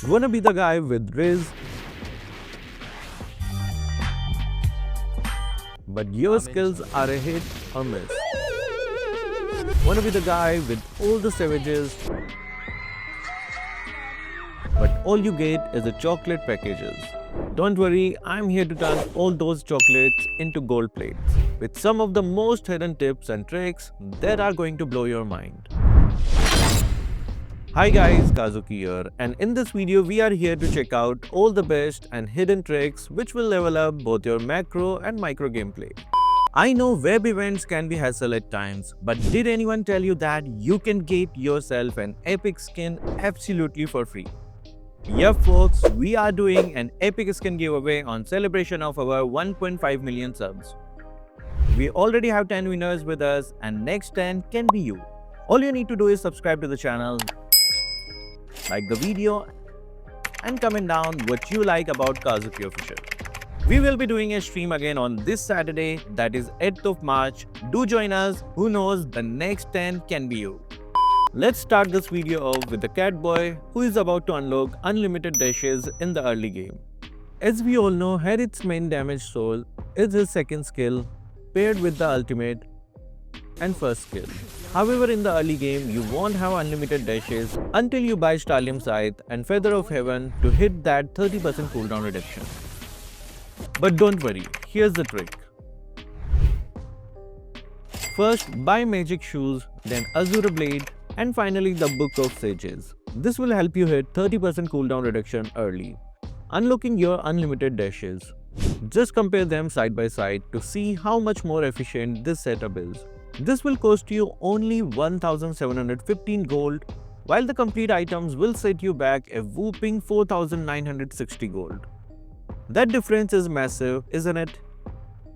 Wanna be the guy with Riz, but your skills are a hit or miss? Wanna be the guy with all the savages, but all you get is the chocolate packages? Don't worry, I'm here to turn all those chocolates into gold plates with some of the most hidden tips and tricks that are going to blow your mind. Hi guys, Kazuki here, and in this video we are here to check out all the best and hidden tricks which will level up both your macro and micro gameplay. I know web events can be hassle at times, but did anyone tell you that you can get yourself an epic skin absolutely for free? Yup folks, we are doing an epic skin giveaway on celebration of our 1.5 million subs. We already have 10 winners with us and next 10 can be you. All you need to do is subscribe to the channel, like the video and comment down what you like about Kazuki Official. We will be doing a stream again on this Saturday, that is 8th of March. Do join us, who knows, the next 10 can be you. Let's start this video off with the cat boy who is about to unlock unlimited dashes in the early game. As we all know, Harith's main damage soul is his second skill paired with the ultimate and first skill. However, in the early game, you won't have unlimited dashes until you buy Stallium Scythe and Feather of Heaven to hit that 30% cooldown reduction. But don't worry, here's the trick. First, buy Magic Shoes, then Azure Blade, and finally the Book of Sages. This will help you hit 30% cooldown reduction early, unlocking your unlimited dashes. Just compare them side by side to see how much more efficient this setup is. This will cost you only 1715 gold, while the complete items will set you back a whooping 4960 gold. That difference is massive, isn't it?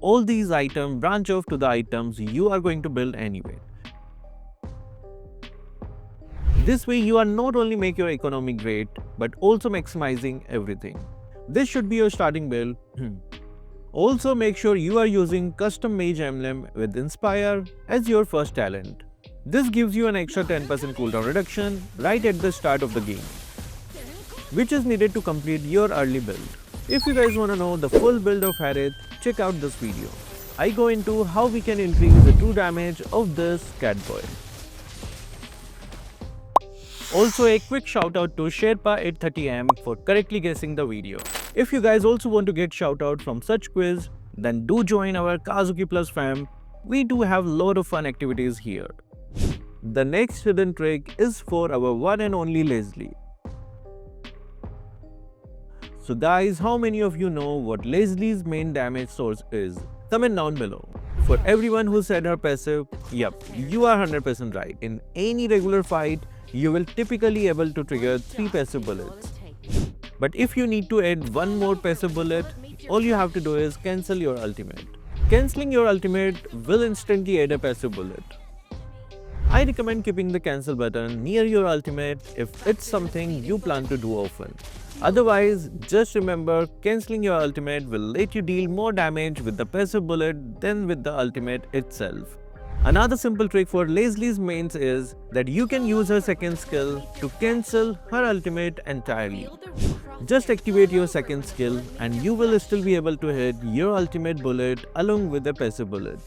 All these items branch off to the items you are going to build anyway. This way you are not only make your economy great, but also maximizing everything. This should be your starting build. Also make sure you are using custom mage emblem with Inspire as your first talent. This gives you an extra 10% cooldown reduction right at the start of the game, which is needed to complete your early build. If you guys want to know the full build of Harith, check out this video. I go into how we can increase the true damage of this cat boy. Also a quick shout out to Sherpa830M for correctly guessing the video. If you guys also want to get shout out from such quiz, then do join our Kazuki Plus fam. We do have lot of fun activities here. The next hidden trick is for our one and only Lesley. So guys, how many of you know what Lesley's main damage source is? Comment down below. For everyone who said her passive, yup, you are 100% right. In any regular fight, you will typically able to trigger 3 passive bullets. But if you need to add one more passive bullet, all you have to do is cancel your ultimate. Cancelling your ultimate will instantly add a passive bullet. I recommend keeping the cancel button near your ultimate if it's something you plan to do often. Otherwise, just remember, cancelling your ultimate will let you deal more damage with the passive bullet than with the ultimate itself. Another simple trick for Lesley's mains is that you can use her second skill to cancel her ultimate entirely. Just activate your second skill and you will still be able to hit your ultimate bullet along with the passive bullet.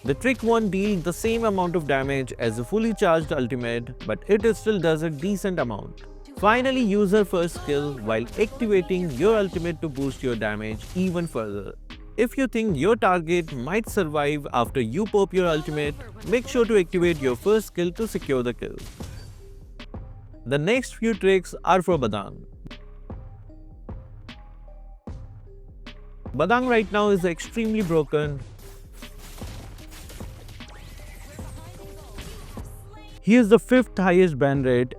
The trick won't deal the same amount of damage as a fully charged ultimate, but it still does a decent amount. Finally, use her first skill while activating your ultimate to boost your damage even further. If you think your target might survive after you pop your ultimate, make sure to activate your first skill to secure the kill. The next few tricks are for Badang. Badang right now is extremely broken. He is the 5th highest ban rate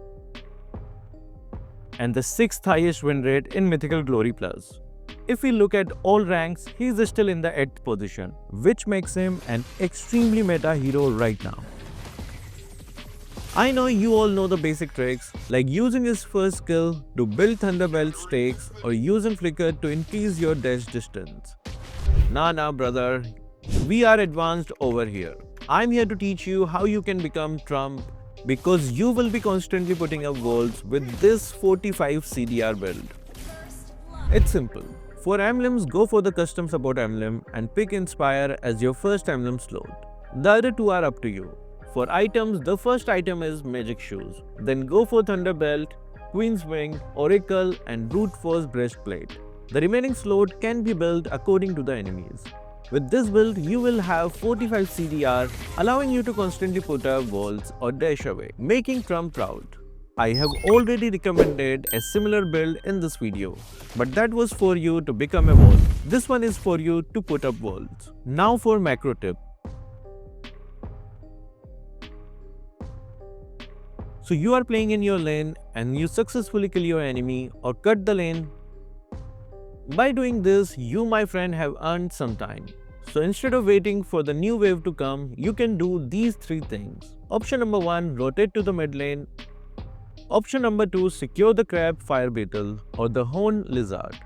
and the 6th highest win rate in Mythical Glory Plus. If we look at all ranks, he is still in the 8th position, which makes him an extremely meta hero right now. I know you all know the basic tricks, like using his first skill to build Thunderbelt stakes or using Flicker to increase your dash distance. Nah brother, we are advanced over here. I'm here to teach you how you can become Trump because you will be constantly putting up walls with this 45 CDR build. It's simple. For emblems, go for the custom support emblem and pick Inspire as your first emblem slot. The other two are up to you. For items, the first item is Magic Shoes. Then go for Thunderbelt, Queen's Wing, Oracle and Brute Force Breastplate. The remaining slot can be built according to the enemies. With this build, you will have 45 CDR, allowing you to constantly put up walls or dash away, making Trump proud. I have already recommended a similar build in this video, but that was for you to become a wall. This one is for you to put up walls. Now for macro tip. So you are playing in your lane and you successfully kill your enemy or cut the lane. By doing this, you my friend have earned some time. So instead of waiting for the new wave to come, you can do these three things. Option number 1, rotate to the mid lane. Option number 2, secure the crab, fire beetle or the horn lizard.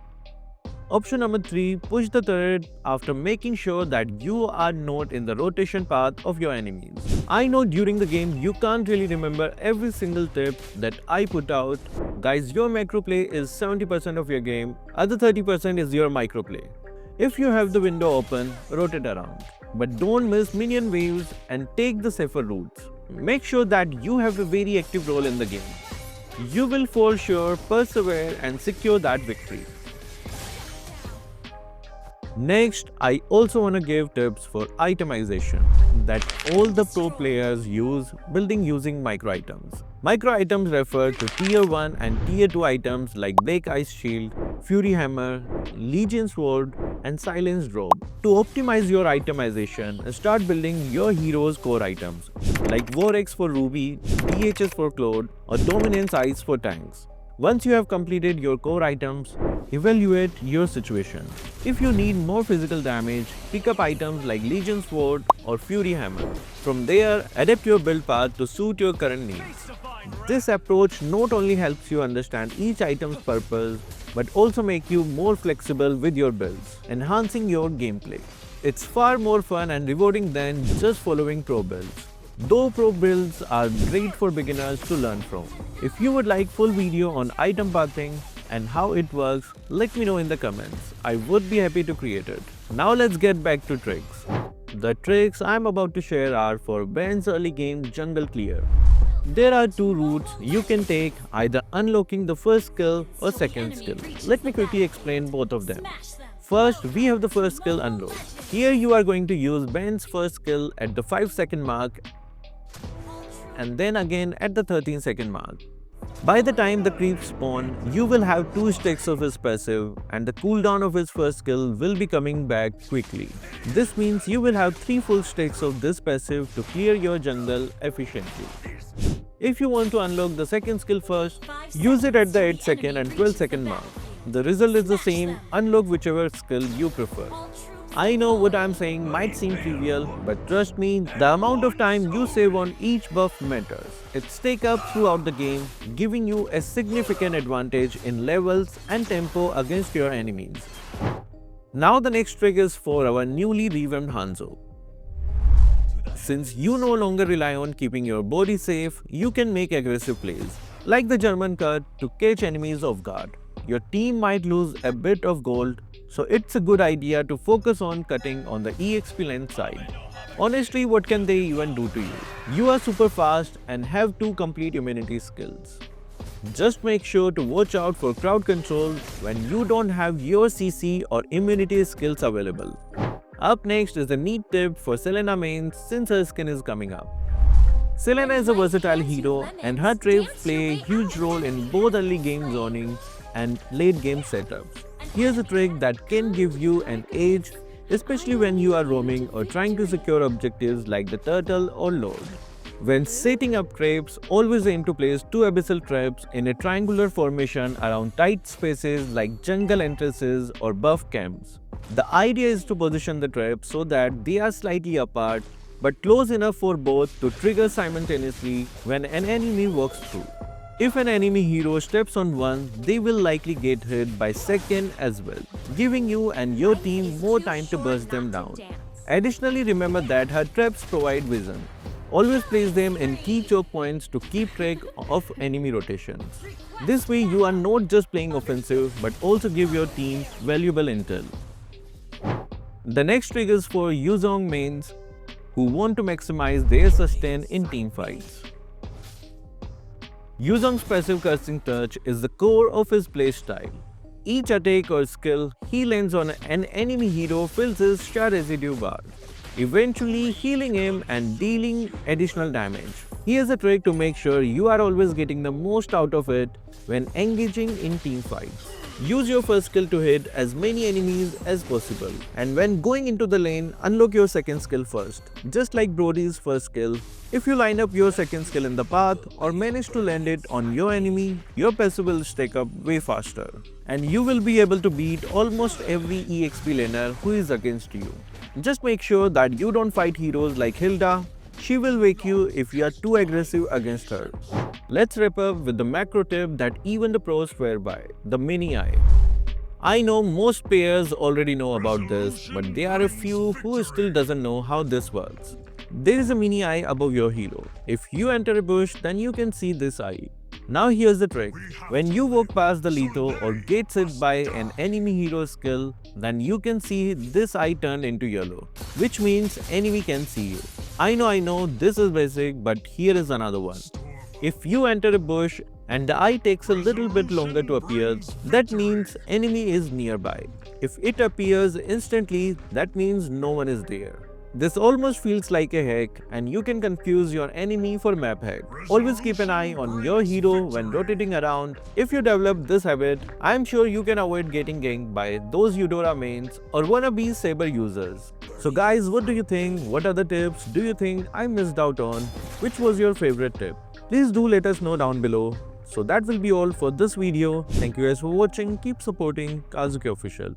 Option number 3, push the turret after making sure that you are not in the rotation path of your enemies. I know during the game you can't really remember every single tip that I put out. Guys, your macro play is 70% of your game, other 30% is your micro play. If you have the window open, rotate around. But don't miss minion waves and take the safer routes. Make sure that you have a very active role in the game. You will for sure persevere and secure that victory. Next, I also want to give tips for itemization that all the pro players use building using micro items. Micro items refer to tier 1 and tier 2 items like Black Ice Shield, Fury Hammer, Legion Sword and Silence Robe. To optimize your itemization, start building your hero's core items like War Axe for Ruby, DHS for Claude or Dominance Ice for tanks. Once you have completed your core items, evaluate your situation. If you need more physical damage, pick up items like Legion Sword or Fury Hammer. From there, adapt your build path to suit your current needs. This approach not only helps you understand each item's purpose, but also make you more flexible with your builds, enhancing your gameplay. It's far more fun and rewarding than just following pro builds. Though pro builds are great for beginners to learn from. If you would like full video on item pathing and how it works, let me know in the comments. I would be happy to create it. Now let's get back to tricks. The tricks I'm about to share are for Ben's early game jungle clear. There are two routes you can take, either unlocking the first skill or second skill. Let me quickly explain both of them. First, we have the first skill unlock. Here you are going to use Ben's first skill at the 5-second mark and then again at the 13-second mark. By the time the creeps spawn, you will have 2 stacks of his passive and the cooldown of his first skill will be coming back quickly. This means you will have 3 full stacks of this passive to clear your jungle efficiently. If you want to unlock the second skill first, use it at the 8-second and 12-second mark. The result is the same, unlock whichever skill you prefer. I know what I'm saying might seem trivial, but trust me, the amount of time you save on each buff matters. It stacks up throughout the game, giving you a significant advantage in levels and tempo against your enemies. Now the next trick is for our newly revamped Hanzo. Since you no longer rely on keeping your body safe, you can make aggressive plays, like the German cut, to catch enemies off guard. Your team might lose a bit of gold, so it's a good idea to focus on cutting on the EXP length side. Honestly, what can they even do to you? You are super fast and have 2 complete immunity skills. Just make sure to watch out for crowd control when you don't have your CC or immunity skills available. Up next is a neat tip for Selena mains since her skin is coming up. Selena is a versatile hero and her traits play a huge role in both early game zoning and late game setups. Here's a trick that can give you an edge, especially when you are roaming or trying to secure objectives like the turtle or lord. When setting up traps, always aim to place 2 abyssal traps in a triangular formation around tight spaces like jungle entrances or buff camps. The idea is to position the traps so that they are slightly apart but close enough for both to trigger simultaneously when an enemy walks through. If an enemy hero steps on one, they will likely get hit by second as well, giving you and your team more time to burst them down. Additionally, remember that her traps provide vision. Always place them in key choke points to keep track of enemy rotations. This way you are not just playing offensive but also give your team valuable intel. The next trick is for Yuzong mains who want to maximize their sustain in team fights. Yuzong's passive cursing touch is the core of his playstyle. Each attack or skill he lands on an enemy hero fills his star residue bar, eventually healing him and dealing additional damage. Here's a trick to make sure you are always getting the most out of it when engaging in team fights. Use your first skill to hit as many enemies as possible, and when going into the lane, unlock your second skill first. Just like Brody's first skill, if you line up your second skill in the path or manage to land it on your enemy, your passive will stack up way faster, and you will be able to beat almost every EXP laner who is against you. Just make sure that you don't fight heroes like Hilda. She will wake you if you are too aggressive against her. Let's wrap up with the macro tip that even the pros swear by, the mini eye. I know most players already know about this, but there are a few who still doesn't know how this works. There is a mini eye above your hero. If you enter a bush, then you can see this eye. Now here's the trick. When you walk past the Litho or get hit by an enemy hero skill, then you can see this eye turn into yellow, which means enemy can see you. I know this is basic, but here is another one. If you enter a bush and the eye takes a little bit longer to appear, that means enemy is nearby. If it appears instantly, that means no one is there. This almost feels like a hack, and you can confuse your enemy for map hack. Always keep an eye on your hero when rotating around. If you develop this habit, I am sure you can avoid getting ganked by those Eudora mains or wannabe Saber users. So guys, what do you think? What other tips do you think I missed out on? Which was your favorite tip? Please do let us know down below. So that will be all for this video. Thank you guys for watching. Keep supporting Kazuki Official.